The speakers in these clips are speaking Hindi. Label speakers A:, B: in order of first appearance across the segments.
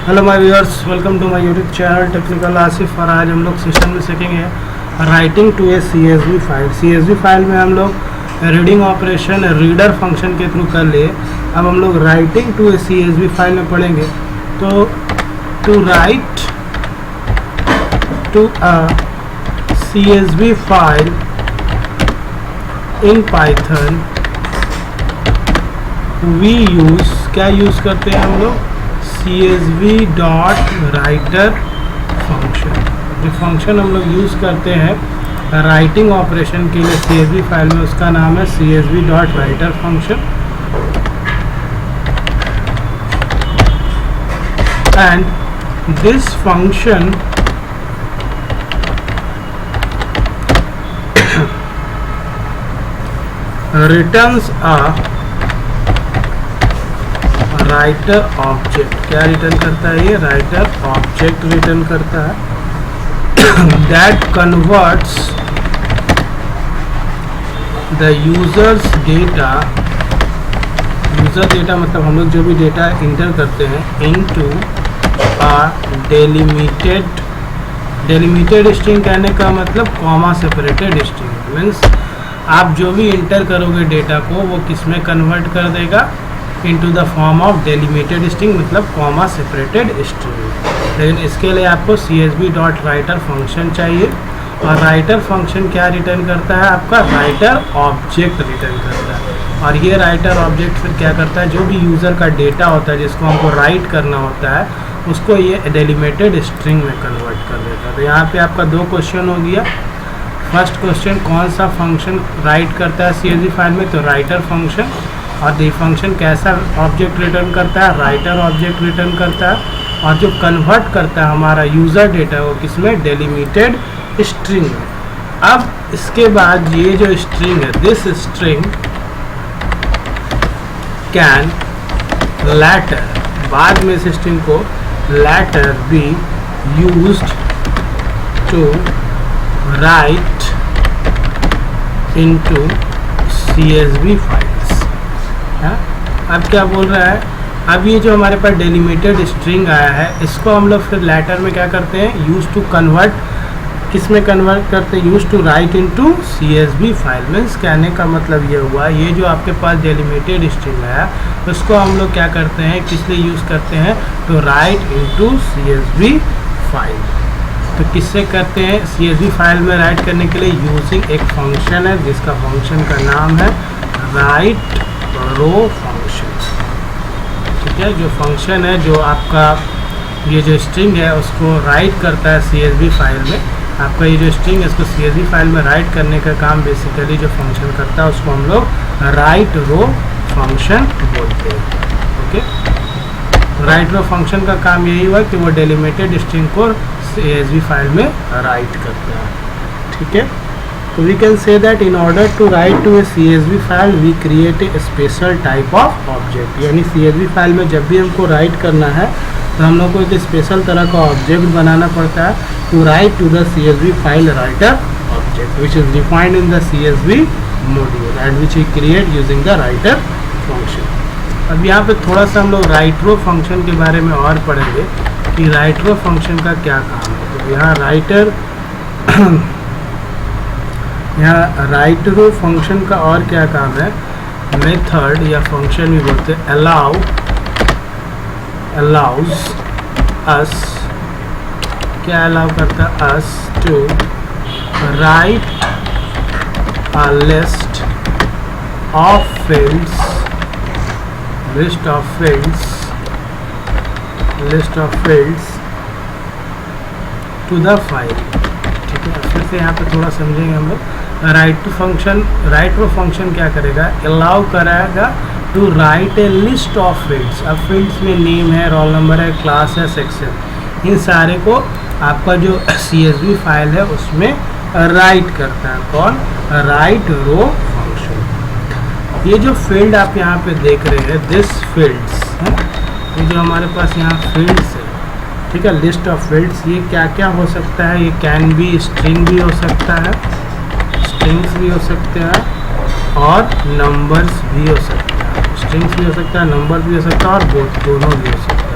A: Hello my viewers, welcome to my YouTube channel technical Asif. और आज हम लोग सिस्टम में सीखेंगे writing to a CSV file. CSV file में हम लोग रीडिंग ऑपरेशन रीडर फंक्शन के थ्रू कर लिए। अब हम लोग writing to a CSV file में पढ़ेंगे। तो to write to a CSV file in Python we use, क्या यूज़ करते हैं हम लोग, CSV डॉट राइटर फंक्शन। जो फंक्शन हम लोग यूज़ करते हैं राइटिंग ऑपरेशन के लिए CSV फाइल में, उसका नाम है CSV dot writer function. And this function returns a writer object. क्या रिटर्न करता है ये? राइटर ऑब्जेक्ट रिटर्न करता है that converts the users data. User data मतलब हम लोग जो भी डेटा इंटर करते हैं इनटू अ डेलिमिटेड स्ट्रिंग। कहने का मतलब कॉमा सेपरेटेड स्ट्रिंग। मीन्स आप जो भी इंटर करोगे डेटा को वो किस में कन्वर्ट कर देगा, into the form of delimited string, मतलब कॉमा सेपरेटेड स्ट्रिंग। लेकिन इसके लिए आपको CSV डॉट राइटर फंक्शन चाहिए। और राइटर फंक्शन क्या रिटर्न करता है? आपका राइटर ऑब्जेक्ट रिटर्न करता है। और ये राइटर ऑब्जेक्ट फिर क्या करता है, जो भी यूज़र का डेटा होता है जिसको हमको राइट करना होता है उसको ये डेलिमिटेड स्ट्रिंग में कन्वर्ट कर देता है। तो यहाँ पे आपका 2 क्वेश्चन हो गया। फर्स्ट क्वेश्चन, कौन सा फंक्शन राइट करता है CSV फाइल में? तो राइटर फंक्शन। और ये फंक्शन कैसा ऑब्जेक्ट रिटर्न करता है? राइटर ऑब्जेक्ट रिटर्न करता है। और जो कन्वर्ट करता है हमारा यूज़र डेटा वो किसमें? डेलिमिटेड स्ट्रिंग में। अब इसके बाद ये जो स्ट्रिंग है, दिस स्ट्रिंग कैन लैटर, बाद में इस स्ट्रिंग को later be used to write into CSV files. है? अब क्या बोल रहा है, अब ये जो हमारे पास डेलिमिटेड स्ट्रिंग आया है इसको हम लोग फिर लेटर में क्या करते हैं, यूज टू कन्वर्ट, किस में कन्वर्ट करते हैं? Use to write into CSV file. Means कहने का मतलब ये हुआ, ये जो आपके पास डेलिमिटेड स्ट्रिंग है उसको हम लोग क्या करते हैं, किस लिए यूज़ करते हैं? To write into CSV file. तो किससे करते हैं? CSV फाइल में राइट करने के लिए यूजिंग एक फंक्शन है जिसका फंक्शन का नाम है राइट रो फंक्शन। ठीक है, जो फंक्शन है जो आपका ये जो स्ट्रिंग है उसको राइट करता है CSV फाइल में। आपका ये जो स्ट्रिंग है इसको CSV फाइल में राइट करने का काम बेसिकली जो फंक्शन करता है उसको हम लोग राइट रो फंक्शन बोलते हैं। ओके, राइट रो फंक्शन का काम यही हुआ कि वो डेलिमिटेड स्ट्रिंग को CSV फाइल में राइट करता है। ठीक है, तो we can say that in order to write to a CSV file we create a special type of object. यानी CSV फाइल में जब भी हमको राइट करना है तो हम लोग को एक स्पेशल तरह का ऑब्जेक्ट बनाना पड़ता है to write to the CSV file writer object which is defined in the CSV module and which we create using the writer function. अब यहाँ पे थोड़ा सा हम लोग राइट रो फंक्शन के बारे में और पढ़ेंगे कि राइट रो फंक्शन का क्या काम है। तो यहाँ राइट रो फंक्शन का और क्या काम है? मेथड या फंक्शन भी बोलते हैं अलाउज अस, क्या अलाउ करता है? Us to write a list of fields to the file. ठीक है, फिर से यहाँ पे थोड़ा समझेंगे हम लोग। राइट रो फंक्शन क्या करेगा? अलाउ कराएगा to write a list of fields. अब फील्ड्स में नेम है, रोल नंबर है, क्लास है, सेक्शन, इन सारे को आपका जो CSV फाइल है उसमें राइट करता है। कौन? Right row function. ये जो फील्ड आप यहाँ पे देख रहे हैं, दिस फील्ड्स है, ये जो हमारे पास यहाँ फील्ड्स है, ठीक है, लिस्ट ऑफ फील्ड्स, ये क्या क्या हो सकता है? ये कैन बी स्ट्रिंग भी हो सकता है, स्ट्रिंग्स भी हो सकते हैं और नंबर्स भी हो सकता है। स्ट्रिंग्स भी हो सकता है, नंबर भी हो सकता है और बोथ दोनों भी हो सकता है।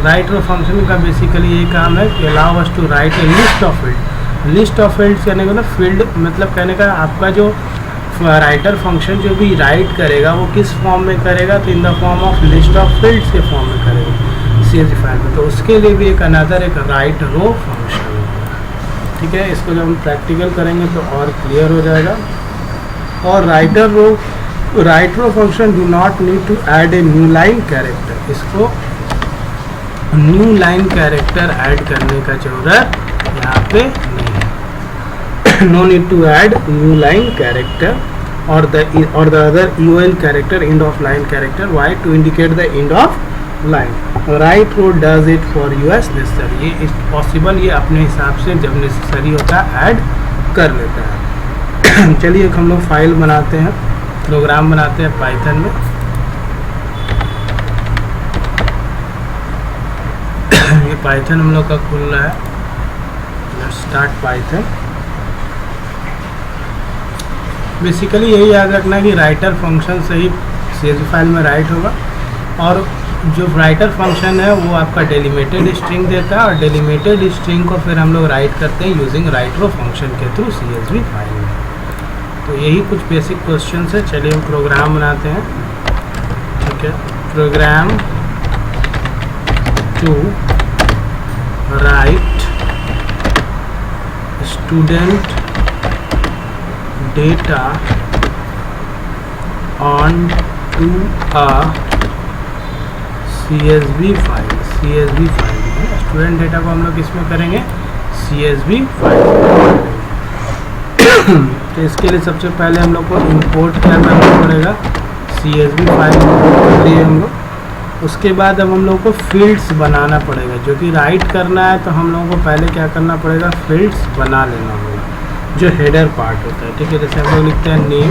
A: राइट रो फंक्शन का बेसिकली ये काम है कि allow us to write a list of field. List of fields कहने का ना, फील्ड मतलब कहने का आपका जो राइटर फंक्शन जो भी राइट करेगा वो किस फॉर्म में करेगा, तो in the form of list of fields के फॉर्म में करेगा CSV फाइल में। तो उसके लिए भी एक अनदर एक राइट रो फंक्शन है, ठीक है। इसको जब हम प्रैक्टिकल करेंगे तो और क्लियर हो जाएगा। और write row function do not need to add a new line character. इसको न्यू लाइन कैरेक्टर ऐड करने का जरूरत यहाँ पे नहीं है। No need to add new line character और the other UL character, end of line character, why to indicate the end of line. Write row does it for you as necessary. ये पॉसिबल, ये अपने हिसाब से जब नेसेसरी होता है ऐड कर लेता है। चलिए हम लोग फाइल बनाते हैं, प्रोग्राम बनाते हैं पाइथन में। ये पाइथन हम लोग का खुल रहा है। Let's start Python. बेसिकली यही याद रखना कि राइटर फंक्शन से ही CSV फाइल में राइट होगा, और जो राइटर फंक्शन है वो आपका डेलिमिटेड स्ट्रिंग देता है, और डेलिमिटेड स्ट्रिंग को फिर हम लोग राइट करते हैं यूजिंग राइट रो फंक्शन के थ्रू CSV फाइल में। तो यही कुछ बेसिक क्वेश्चन है। चलिए हम प्रोग्राम बनाते हैं, ठीक है। Program to write student data on to a CSV file. CSV file में स्टूडेंट डेटा को हम लोग इसमें करेंगे CSV फाइल। तो इसके लिए सबसे पहले हम लोग को इंपोर्ट करना पड़ेगा CSV फाइल के लिए हम लोग। उसके बाद अब हम लोग को फील्ड्स बनाना पड़ेगा, जो कि राइट करना है। तो हम लोगों को पहले क्या करना पड़ेगा, फील्ड्स बना लेना होगा, जो हेडर पार्ट होता है, ठीक है। जैसे हम लोग लिखते हैं नेम,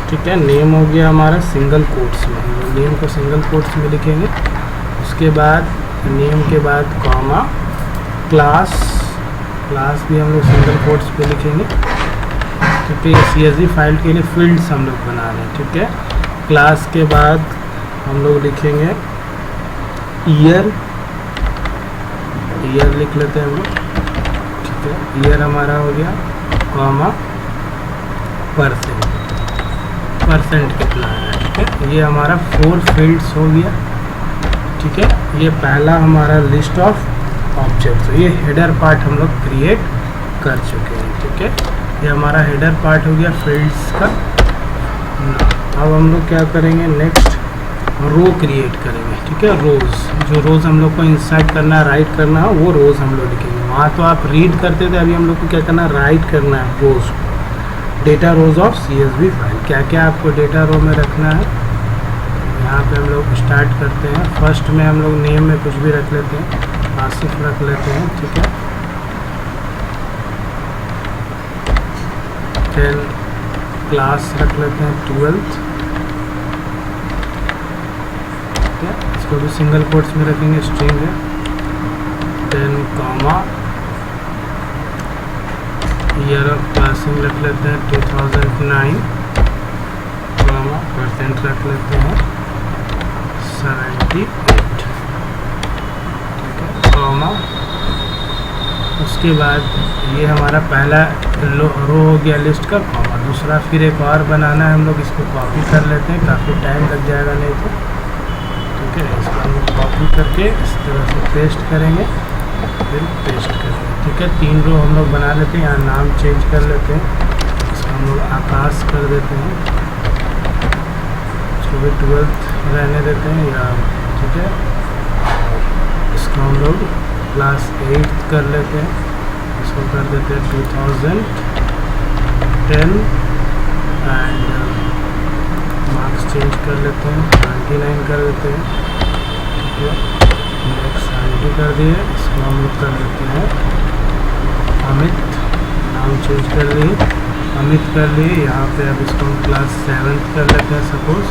A: ठीक है। नेम हो गया हमारा सिंगल कोट्स में, नेम को सिंगल कोट्स में लिखेंगे। उसके बाद नेम के बाद कॉमा, क्लास भी हम लोग सिंगल कोट्स पे लिखेंगे, ठीक है। CSV फाइल के लिए फील्ड्स हम लोग बना रहे हैं, ठीक है। क्लास के बाद हम लोग लिखेंगे ईयर लिख लेते हैं हम लोग, ठीक है। ईयर हमारा हो गया, कॉमा परसेंट कितना है, ठीक है। ये हमारा 4 फील्ड्स हो गया, ठीक है। ये पहला हमारा लिस्ट ऑफ ऑब्जेक्ट्स, ये हेडर पार्ट हम लोग क्रिएट कर चुके हैं, ठीक है। ये हमारा हेडर पार्ट हो गया फील्ड्स का। अब हम लोग क्या करेंगे, नेक्स्ट रो क्रिएट करेंगे, ठीक है। जो रोज़ हम लोग को इंसर्ट करना है, राइट करना है, वो रोज़ हम लोग लिखेंगे। वहाँ तो आप रीड करते थे, अभी हम लोग को क्या करना है, राइट करना है rows, data rows of CSV file. क्या क्या आपको डेटा रो में रखना है, यहाँ पे हम लोग स्टार्ट करते हैं। फर्स्ट में हम लोग नेम में कुछ भी रख लेते हैं, आसिफ रख लेते हैं, ठीक है। देन क्लास रख लेते हैं 12th, ठीक है। इसको भी सिंगल कोट्स में रखेंगे, स्ट्रिंग है। Then comma, year of passing रख लेते हैं 2009, कॉमा परसेंट रख लेते हैं 78, ठीक है, कॉमा। उसके बाद ये हमारा पहला रो हो गया लिस्ट का, कॉमा। दूसरा फिर एक और बनाना है हम लोग, इसको कॉपी कर लेते हैं, काफ़ी टाइम लग जाएगा नहीं तो, ठीक है। इसको हम लोग कॉपी करके इस तरह से पेस्ट करेंगे, फिर पेस्ट करेंगे, ठीक है। 3 रो हम लोग बना लेते हैं। यहाँ नाम चेंज कर लेते हैं, इसको हम लोग आकाश कर देते हैं, इसको भी 12th रहने देते हैं या, ठीक है। इसको हम लोग क्लास 8 कर लेते हैं, इसको कर देते हैं 2010 एंड मार्क्स चेंज कर लेते हैं, 99 कर देते हैं, ठीक है। नेक्स्ट 90 कर दिए। इसको हम लोग कर देते हैं अमित, नाम चेंज कर लिए, अमित कर लिए। यहाँ पे अब इसको हम क्लास 7 कर लेते हैं सपोज।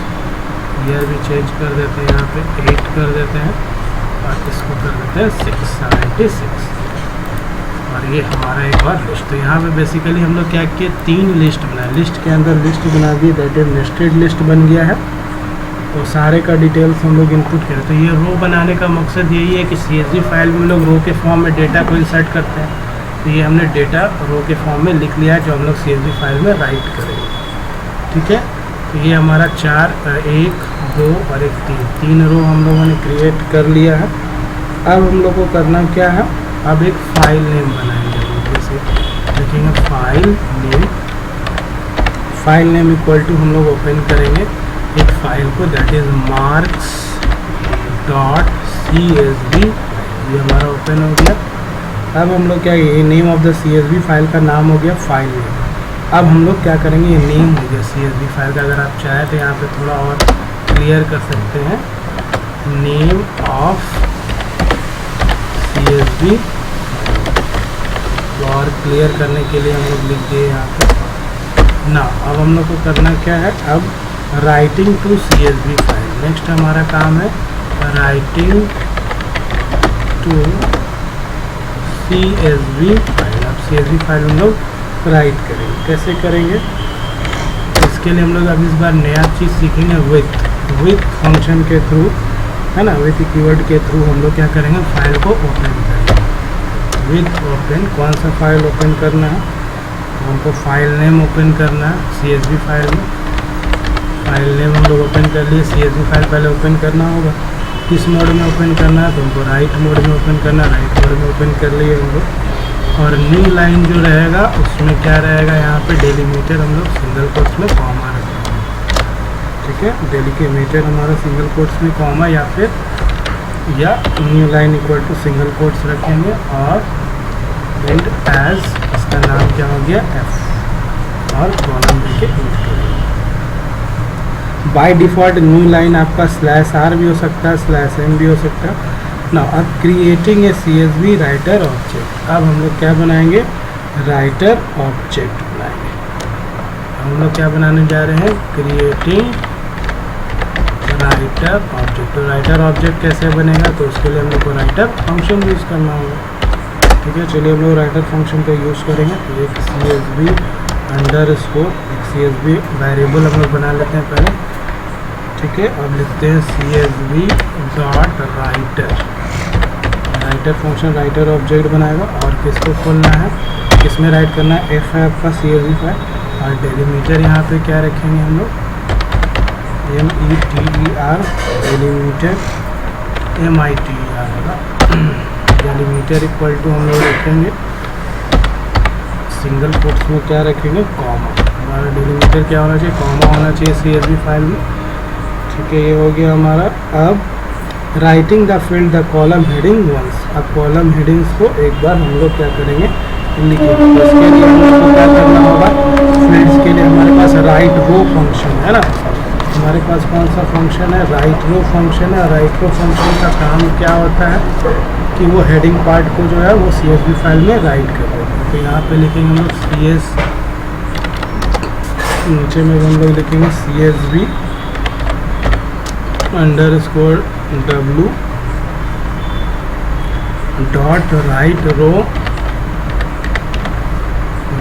A: ईयर भी चेंज कर देते हैं, यहाँ पे 8 कर देते हैं, और इसको कर देते हैं 676। और ये हमारा एक और लिस्ट। तो यहाँ पे बेसिकली हम लोग क्या किए, 3 लिस्ट बनाए। लिस्ट के अंदर लिस्ट बना दिए, दैट इज नेस्टेड लिस्ट बन गया है, तो सारे का डिटेल्स हम लोग इनपुट करें। तो ये रो बनाने का मकसद यही है कि CSV फाइल में लोग रो के फॉर्म में डेटा को इंसर्ट करते हैं। तो ये हमने डेटा रो के फॉर्म में लिख लिया है जो हम लोग CSV फाइल में राइट करेंगे। ठीक है, तो ये हमारा 1 2 और 3 रो हम लोगों ने क्रिएट कर लिया है। अब हम लोग को करना क्या है, अब एक फाइल नेम बनाएंगे। जैसे लिखेंगे फाइल नेम इक्वल टू हम लोग ओपन करेंगे एक फाइल को, दैट इज marks.csv। ये हमारा ओपन हो गया। अब हम लोग क्या, ये name of the CSV file का नाम हो गया फाइल नेम। अब हम लोग क्या करेंगे, ये नेम हो गया CSV फाइल का। अगर आप चाहें तो यहाँ पे थोड़ा और क्लियर कर सकते हैं, नेम ऑफ CSV। और क्लियर करने के लिए हम लोग लिख दिए यहाँ पे ना। अब हम लोग को करना क्या है, अब writing to CSV file. Next हमारा काम है राइटिंग टू CSV फाइल। अब CSV फाइल हम लोग राइट करेंगे। कैसे करेंगे, इसके लिए हम लोग अब इस बार नया चीज़ सीखेंगे, विथ फंक्शन के थ्रू, है ना। विथ कीवर्ड के थ्रू हम लोग क्या करेंगे, फाइल को ओपन करेंगे। विथ ओपन, कौन सा फाइल ओपन करना है, तो हमको फाइल नेम ओपन करना है CSV फाइल में। फाइल नेम हम लोग ओपन कर लिए। CSV फाइल पहले ओपन करना होगा, किस मोड में ओपन करना है, तो हमको राइट मोड में ओपन करना है। राइट मोड में ओपन कर लिए हम लोग। और न्यू लाइन जो रहेगा उसमें क्या रहेगा, यहाँ पे डेलीमीटर हम लोग सिंगल कोट्स में कॉमा रखेंगे। ठीक है, डेलीमीटर हमारा सिंगल कोट्स में कॉमा या new line equal to single quotes रखेंगे। और एंड एज, इसका नाम क्या हो गया, F, और कॉलम देके इंट करेंगे। बाय डिफ़ॉल्ट न्यू लाइन आपका /r भी हो सकता है, /m भी हो सकता है ना। अब creating a CSV writer object. अब हम लोग क्या बनाएंगे, राइटर ऑब्जेक्ट बनाएंगे। हम लोग क्या बनाने जा रहे हैं, क्रिएटिंग राइटर ऑब्जेक्ट। तो राइटर ऑब्जेक्ट कैसे बनेगा, तो उसके लिए हम लोग को राइटर फंक्शन यूज़ करना होगा। ठीक है, चलिए हम लोग राइटर फंक्शन का यूज़ करेंगे। एक CSV अंडरस्कोर, एक CSV वेरिएबल हम लोग बना लेते हैं पहले। ठीक है, अब लिखते हैं CSV dot writer. Writer function writer object बनाएगा। और किसको खोलना है, किसमें राइट करना है, F है आपका CSV फाइल। और डेलीमीटर यहाँ पे क्या रखेंगे हम लोग, METER, डेलीमीटर MITER होगा। डेलीमीटर इक्वल टू हम लोग रखेंगे सिंगल कोट्स में क्या रखेंगे, कॉमा। हमारा डेलीमीटर क्या होना चाहिए, कॉमा होना चाहिए CSV फाइल में। ठीक है, ये हो गया हमारा। अब writing the field the column heading once. अब कॉलम हेडिंग्स को एक बार हम लोग क्या करेंगे, लिखेंगे। तो इसके लिए हम लोग को क्या करना होगा, फील्ड्स के लिए हमारे पास राइट रो फंक्शन है ना। हमारे पास कौन सा फंक्शन है, राइट रो फंक्शन है। राइट रो फंक्शन का काम क्या होता है कि वो हेडिंग पार्ट को जो है वो CSV फाइल में राइट कर देते हैं। तो यहाँ पे लिखेंगे हम लोग नीचे में हम लोग लिखेंगे CSV underscore W dot write row,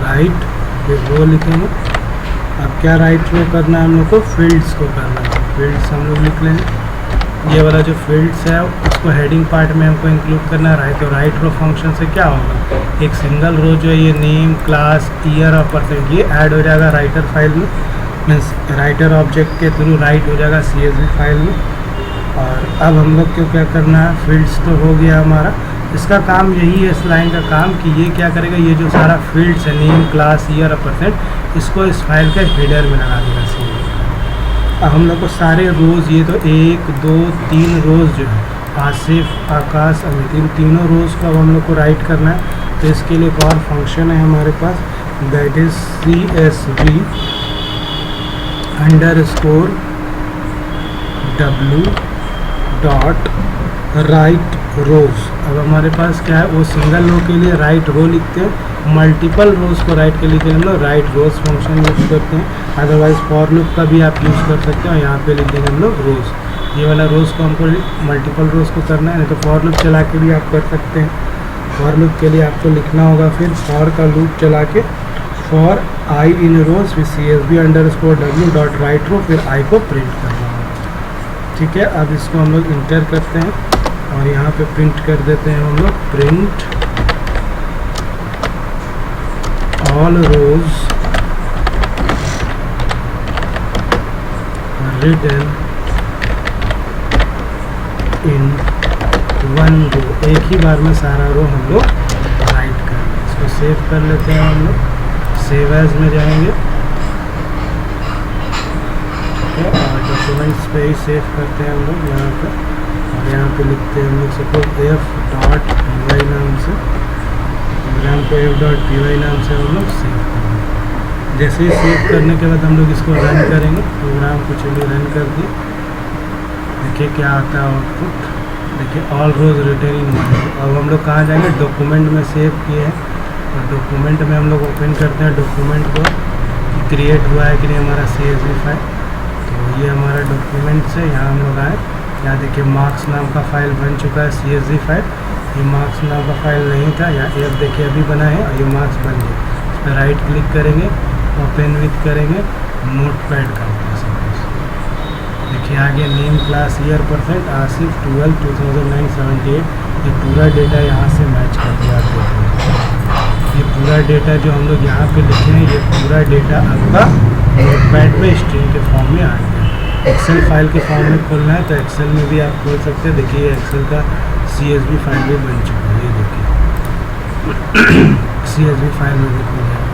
A: write row लिखेंगे। अब क्या राइट रो करना है हम लोग को, फील्ड्स को करना है। फील्ड्स हम लोग लिख लेंगे। ये वाला जो फील्ड्स है उसको हेडिंग पार्ट में हमको इंक्लूड करना है। तो राइट रो फंक्शन से क्या होगा, एक सिंगल रो जो है ये नेम, क्लास, ईयर और परसेंट ये ऐड हो जाएगा राइटर फाइल में, मीन्स राइटर ऑब्जेक्ट के थ्रू राइट हो जाएगा CSV फाइल में। और अब हम लोग को क्या करना है, फील्ड्स तो हो गया हमारा। इसका काम यही है, इस लाइन का काम, कि ये क्या करेगा, ये जो सारा फील्ड्स है नेम, क्लास, ईयर और परसेंट, इसको इस फाइल के हेडर में लगा देगा CSV। अब हम लोग को सारे रोज़, ये तो 1 2 3 रोज़ जो है, आसिफ, आकाश, अमित, इन तीनों रोज़ को अब हम लोग को राइट करना है। तो इसके लिए एक और फंक्शन है हमारे पास, that is CSV underscore W dot write rows. अब हमारे पास क्या है, वो सिंगल रो के लिए राइट रो लिखते हैं, मल्टीपल रोज़ को राइट के लिए हम लोग राइट रोज़ फंक्शन यूज़ करते हैं। अदरवाइज फॉर लूप का भी आप यूज़ कर सकते हो। यहाँ पे लिख देंगे हम लोग रोज़। ये वाला रोज़ को हमको मल्टीपल रोज़ को करना है, नहीं तो फॉर लूप चला के भी आप कर सकते हैं। फॉर लूप के लिए आपको लिखना होगा फिर फॉर का लूप चला के, फॉर I इन रोज़ फिर CSV underscore W dot write row, फिर I को प्रिंट करना होगा। ठीक है, अब इसको हम लोग इंटर करते हैं और यहाँ पे प्रिंट कर देते हैं हम लोग, print all rows written in one row, एक ही बार में सारा रो हम लोग राइट कर लें। इसको सेव कर लेते हैं हम लोग, सेव एज में जाएंगे, और डॉक्यूमेंट्स पे ही सेव करते हैं हम लोग यहाँ पे, और यहाँ पे लिखते हैं हम लोग सपोज f.py नाम से, प्रोग्राम को f.py नाम से हम लोग सेव करेंगे। जैसे ही सेव करने के बाद हम लोग इसको रन करेंगे, प्रोग्राम को चलिए रन कर दिए, देखिए क्या आता है आउटपुट, देखिए all rows return in one. अब हम लोग कहाँ जाएंगे, डॉक्यूमेंट में सेव किए हैं, तो डॉक्यूमेंट में हम लोग ओपन करते हैं डॉक्यूमेंट को, क्रिएट हुआ है कि नहीं हमारा CSV फाइल। तो ये हमारा डॉक्यूमेंट से यहाँ हम लोग आए, यहाँ देखिए मार्क्स नाम का फाइल बन चुका है CSV फाइल, ये मार्क्स नाम का फाइल नहीं था, यहाँ ये देखिए अभी बना है और ये मार्क्स बन गया। इस पर राइट क्लिक करेंगे, ओपन विथ करेंगे, नोटपैड का देखिए आगे name class year percent Asif 12/2009/78, ये पूरा डेटा यहाँ से मैच कर दिया आप देखेंगे। ये पूरा डेटा जो हम लोग यहाँ पे लिखे हैं, ये पूरा डेटा आपका नोटपैड में स्ट्रिंग के फॉर्म में आ गया। एक्सेल फाइल के फॉर्म में खोलना है तो एक्सेल में भी आप खोल सकते हैं, देखिए एक्सेल का CSV फाइल भी बन चुका है, ये देखिए CSV फाइल में भी खोल जाएगा।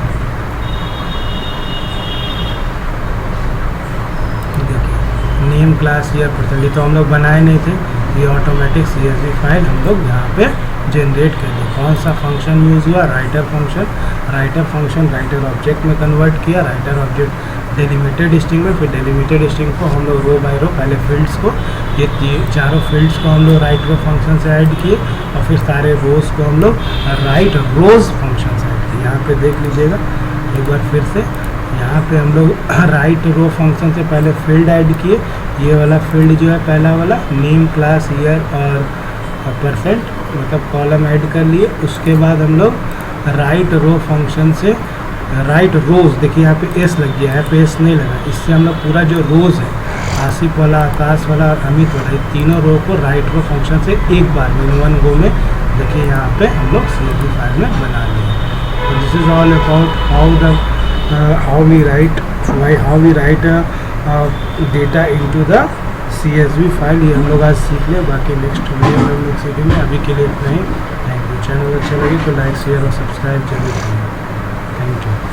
A: नेम क्लास ईयर परसेंट, ये तो हम लोग बनाए नहीं थे, ये ऑटोमेटिक CSV फाइल हम लोग यहाँ पे जनरेट कर दिए। कौन सा फंक्शन यूज़ हुआ, राइटर फंक्शन, राइटर ऑब्जेक्ट में कन्वर्ट किया, राइटर ऑब्जेक्ट डेलिमिटेड स्ट्रिंग में, फिर डेलिमिटेड स्ट्रिंग को हम लोग रो बाय रो पहले फील्ड्स को, ये चारों फील्ड्स को हम लोग राइट रो फंक्शन से ऐड किए, और फिर सारे रोज़ को हम लोग राइट रोज फंक्शन से ऐड किए। यहाँ पे देख लीजिएगा एक बार फिर से, यहाँ पे हम लोग राइट रो फंक्शन से पहले फील्ड ऐड किए, ये वाला फील्ड जो है पहला वाला नेम क्लास ईयर और परसेंट मतलब कॉलम ऐड कर लिए। उसके बाद हम लोग राइट रो फंक्शन से राइट रोज़, देखिए यहाँ पे एस लग गया है, पे एस नहीं लगा, इससे हम लोग पूरा जो रोज़ है आसिफ वाला, आकाश वाला और अमित वाला, ये तीनों रो को राइट रो फंक्शन से एक बार में वन गो में देखिए यहाँ पे हम लोग CSV फाइल में बना लिए। तो this is all about how we write data into the CSV file. ये हम लोग आज सीख लें, बाकी नेक्स्ट वीडियो में हम लोग सीखेंगे। अभी के लिए इतना ही, थैंक यू। चैनल अच्छा लगे तो लाइक शेयर और सब्सक्राइब जरूर करें। Thank you.